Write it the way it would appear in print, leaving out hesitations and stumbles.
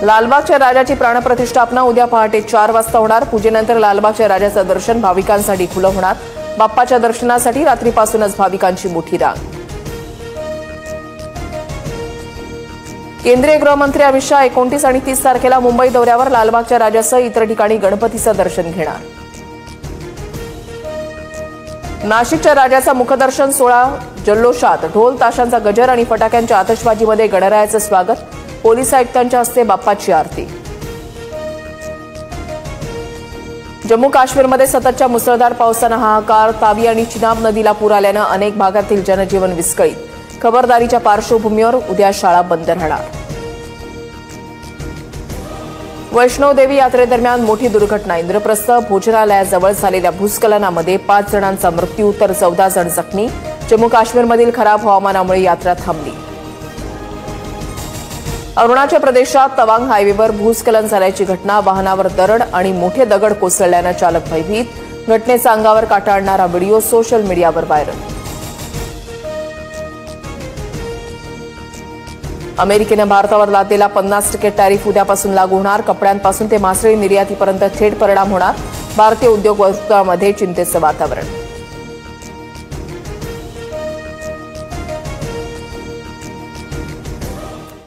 लालबागच्या राजाची प्राणप्रतिष्ठापना उद्या पहाटे 4 वाजता होणार। पूजेनंतर लालबागच्या राजाचं दर्शन भाविकांसाठी खुलं होणार। बाप्पाच्या दर्शनासाठी रात्रीपासूनच भाविकांची मोठी रांग। केंद्रीय गृहमंत्री अमित शाह 29 आणि 30 तारखेला मुंबई दौऱ्यावर लालबागच्या राजासह इतर ठिकाणी गणपतीचं दर्शन घेणार। नाशिकच्या राजाचा मुखदर्शन सोहळा जल्लोषात, ढोल ताशांचा गजर आणि फटाक्यांच्या आतषबाजीमध्ये गणरायाचं स्वागत। पोलीस आयुक्तांच्या हस्ते बाप्पाची आरती। जम्मू काश्मीरमध्ये सततच्या मुसळधार पावसानं हाहाकार। तावी आणि चिनाब नदीला पूर आल्यानं अनेक भागातील जनजीवन विस्कळीत। खबरदारीच्या पार्श्वभूमीवर उद्या शाळा बंद राहणार। वैष्णोदेवी यात्रेदरम्यान मोठी दुर्घटना। इंद्रप्रस्थ भोजनालयाजवळ झालेल्या भूस्खलनामध्ये 5 जणांचा मृत्यू तर 14 जण जखमी। जम्मू काश्मीरमधील खराब हवामानामुळे यात्रा थांबली। अरुणाचल प्रदेशात तवांग हायवेवर भूस्खलन झाल्याची घटना। वाहनावर दरड आणि मोठे दगड कोसळल्यानं चालक भयभीत। घटनेचा अंगावर काटा आणणारा व्हिडिओ सोशल मीडियावर व्हायरल। अमेरिकेनं भारतावर लादलेला 50% टॅरिफ उद्यापासून लागू होणार। कपड्यांपासून ते मासळी निर्यातीपर्यंत थेट परिणाम होणार। भारतीय उद्योग वर्तुळामध्ये चिंतेचं वातावरण।